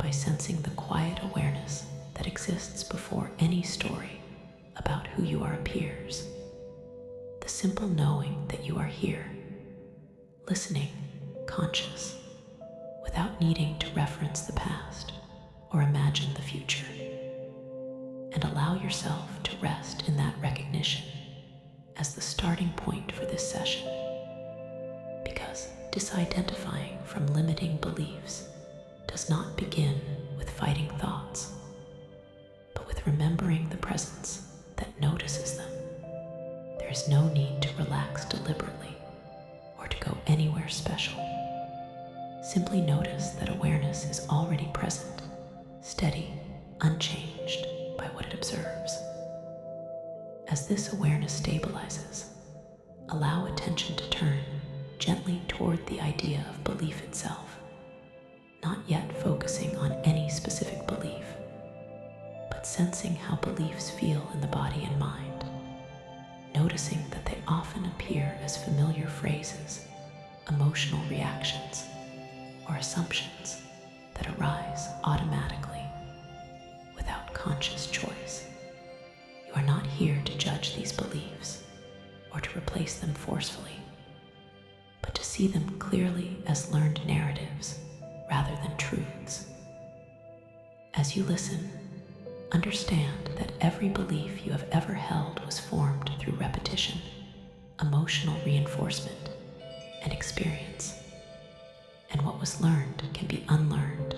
by sensing the quiet awareness that exists before any story about who you are appears. The simple knowing that you are here, listening, conscious, without needing to reference the past or imagine the future. And allow yourself to rest in that recognition as the starting point for this session. Because disidentifying from limiting beliefs does not begin with fighting thoughts, but with remembering the presence that notices them. There is no need to relax deliberately or to go anywhere special. Simply notice that awareness is already present, steady, unchanged by what it observes. As this awareness stabilizes, allow attention to turn gently toward the idea of belief itself, not yet focusing on any specific belief, but sensing how beliefs feel in the body and mind, noticing that they often appear as familiar phrases, emotional reactions, or assumptions that arise automatically without conscious choice. You are not here to judge these beliefs or to replace them forcefully, but to see them clearly as learned narratives rather than truths. As you listen, understand that every belief you have ever held was formed through repetition, emotional reinforcement, and experience. And what was learned can be unlearned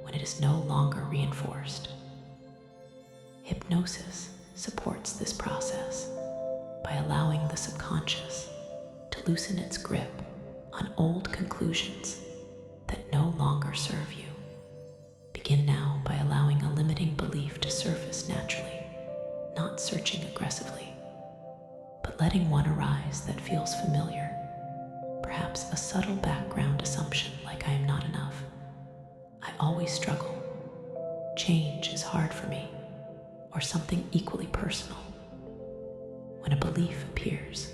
when it is no longer reinforced. Hypnosis supports this process by allowing the subconscious to loosen its grip on old conclusions that no longer serve you. Begin now by allowing a limiting belief to surface naturally, not searching aggressively, but letting one arise that feels familiar. Perhaps a subtle background assumption like I am not enough, I always struggle, change is hard for me, or something equally personal. When a belief appears,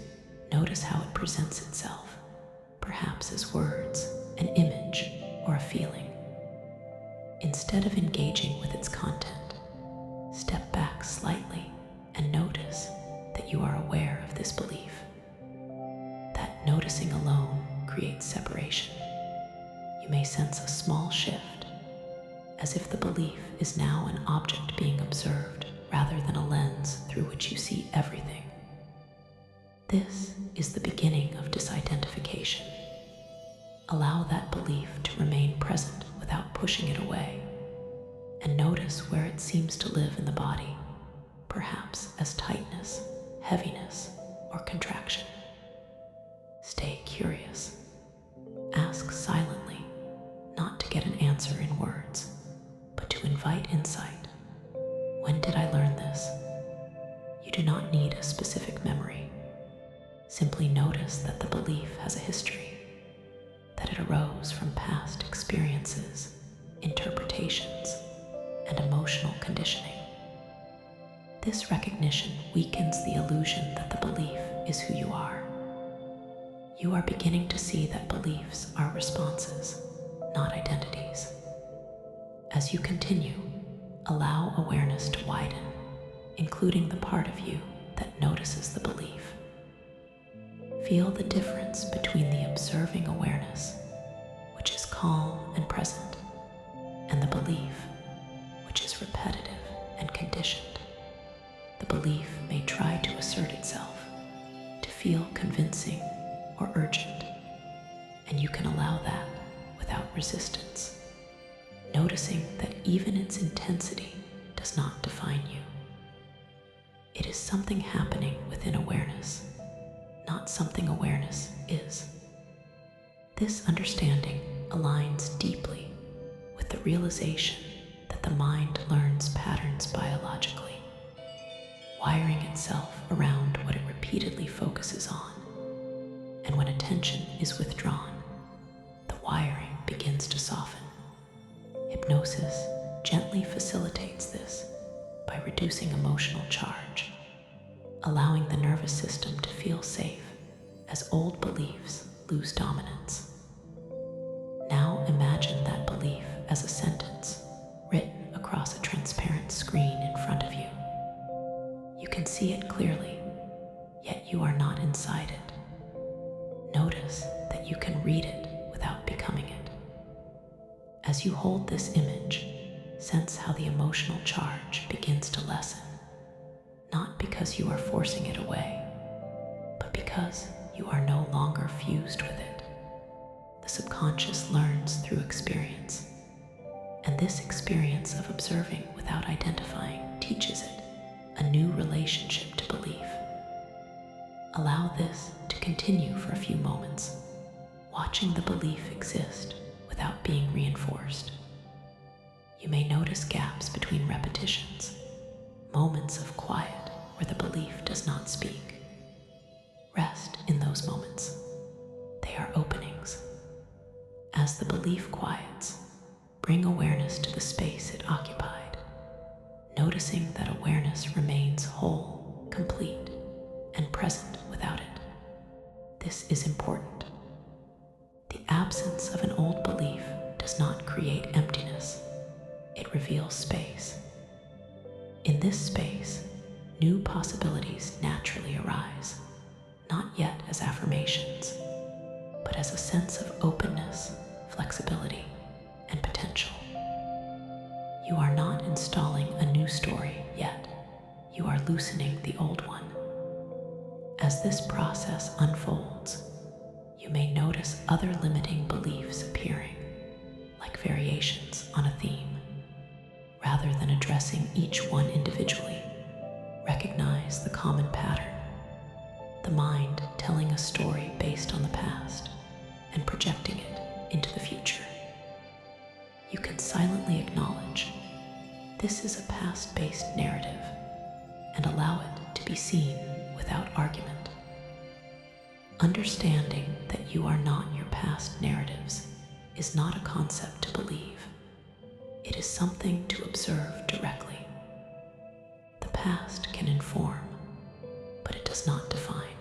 notice how it presents itself, perhaps as words, an image, or a feeling. Instead of engaging with its content, step back slightly and notice that you are aware of this belief. That noticing alone creates separation. You may sense a small shift, as if the belief is now an object being observed rather than a lens through which you see everything. This is the beginning of disidentification. Allow that belief to remain present without pushing it away, and notice where it seems to live in the body, perhaps as tightness, heaviness, or contraction. Stay curious. Ask silently, not to get an answer in words, but to invite insight. When did I learn this? You do not need a specific memory. Simply notice that the belief has a history, that it arose from past experiences, interpretations, and emotional conditioning. This recognition weakens the illusion that the belief is who you are. You are beginning to see that beliefs are responses, not identities. As you continue, allow awareness to widen, including the part of you that notices the belief. Feel the difference between the observing awareness, which is calm and present, and the belief, which is repetitive and conditioned. The belief may try to assert itself, to feel convincing or urgent, and you can allow that without resistance, noticing that even its intensity does not define you. It is something happening within awareness, not something awareness is. This understanding aligns deeply with the realization that the mind learns patterns biologically, wiring itself around what it repeatedly focuses on. And when attention is withdrawn, the wiring begins to soften. Hypnosis gently facilitates this by reducing emotional charge, allowing the nervous system to feel safe as old beliefs lose dominance. Now imagine that belief as a sentence As you hold this image, sense how the emotional charge begins to lessen, not because you are forcing it away, but because you are no longer fused with it. The subconscious learns through experience, and this experience of observing without identifying teaches it a new relationship to belief. Allow this to continue for a few moments, watching the belief exist without being reinforced. You may notice gaps between repetitions, moments of quiet where the belief does not speak. Rest in those moments. They are openings. As the belief quiets, bring awareness to the space it occupied, noticing that awareness remains whole, complete, and present without it. This is important. The absence of an old belief does not create emptiness. It reveals space. In this space, new possibilities naturally arise, not yet as affirmations, but as a sense of openness, flexibility, and potential. You are not installing a new story yet. You are loosening the old one. As this process unfolds, you may notice other limiting beliefs appearing, like variations on a theme. Rather than addressing each one individually, recognize the common pattern, the mind telling a story based on the past and projecting it into the future. You can silently acknowledge this is a past-based narrative and allow it to be seen without argument. Understanding that you are not your past narratives is not a concept to believe. It is something to observe directly. The past can inform, but it does not define.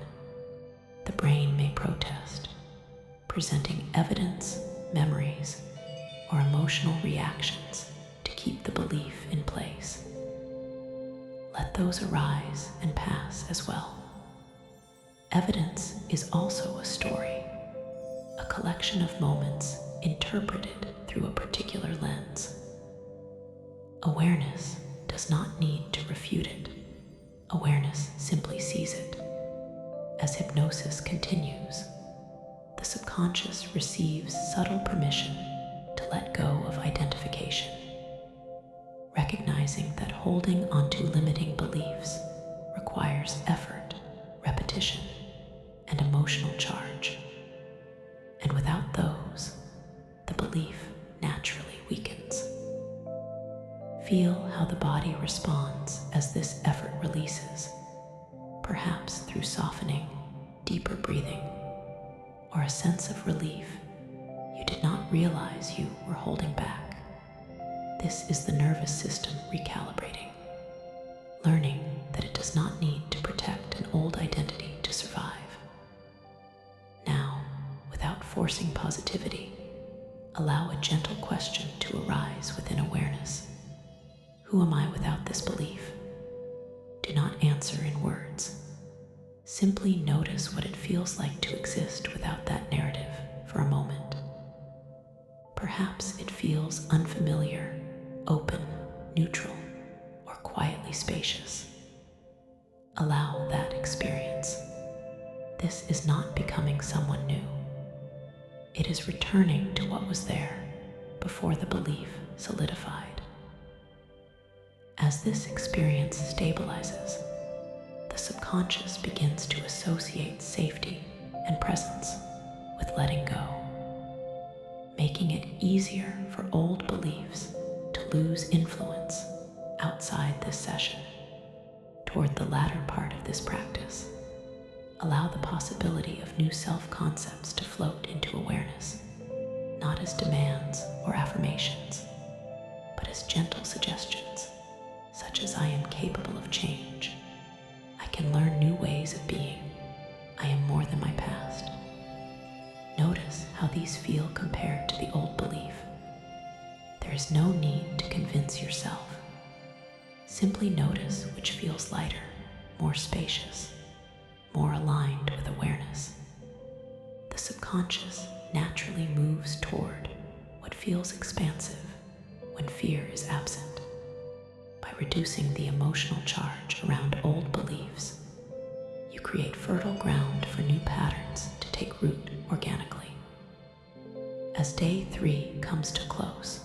The brain may protest, presenting evidence, memories, or emotional reactions to keep the belief in place. Let those arise and pass as well. Evidence is also a story, a collection of moments interpreted through a particular lens. Awareness does not need to refute it. Awareness simply sees it. As hypnosis continues, the subconscious receives subtle permission to let go of identification, recognizing that holding onto limiting beliefs requires effort, repetition, and emotional charge. And without those, the belief naturally weakens. Feel how the body responds as this effort releases, perhaps through softening, deeper breathing, or a sense of relief you did not realize you were holding back. This is the nervous system recalibrating, learning that it does not need to protect an old identity to survive. Now, without forcing positivity, allow a gentle question to arise within awareness. Who am I without this belief? Do not answer in words. Simply notice what it feels like to exist without that narrative for a moment. Perhaps it feels unfamiliar, open, neutral, or quietly spacious. Allow that experience. This is not becoming someone new. It is returning to what was there before the belief solidified. As this experience stabilizes, the subconscious begins to associate safety and presence with letting go, making it easier for old beliefs to lose influence outside this session. Toward the latter part of this practice, allow the possibility of new self-concepts to float into awareness, not as demands or affirmations, but as gentle suggestions, such as I am capable of change. I can learn new ways of being. I am more than my past. Notice how these feel compared to the old belief. There is no need to convince yourself. Simply notice which feels lighter, more spacious, more aligned with awareness. The subconscious naturally moves toward what feels expansive when fear is absent. By reducing the emotional charge around old beliefs, you create fertile ground for new patterns to take root organically. As day 3 comes to close,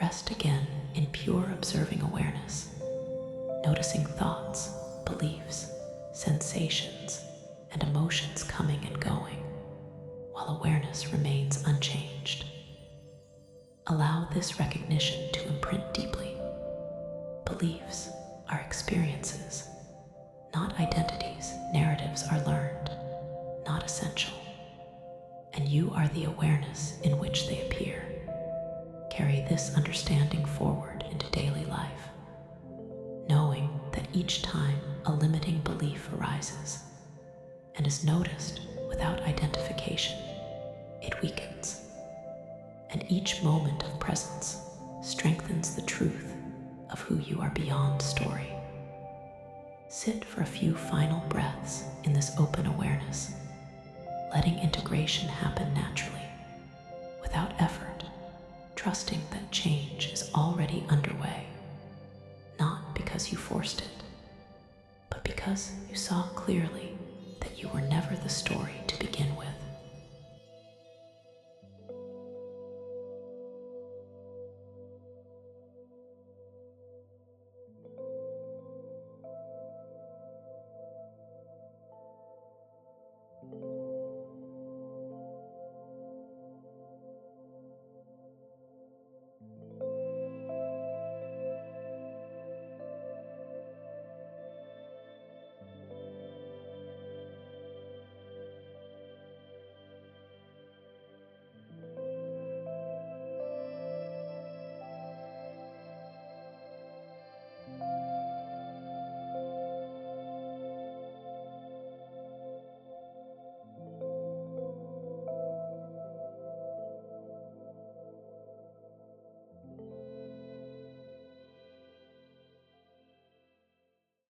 rest again in pure observing awareness, noticing thoughts, beliefs, sensations, and emotions coming and going, while awareness remains unchanged. Allow this recognition to imprint deeply. Beliefs are experiences, not identities. Narratives are learned, not essential. And you are the awareness in which they appear. Carry this understanding forward into daily life, knowing that each time a limiting belief arises and is noticed without identification, it weakens. And each moment of presence strengthens the truth of who you are beyond story. Sit for a few final breaths in this open awareness, letting integration happen naturally, without effort, trusting that change is already underway, not because you forced it, but because you saw clearly that you were never the story to begin with.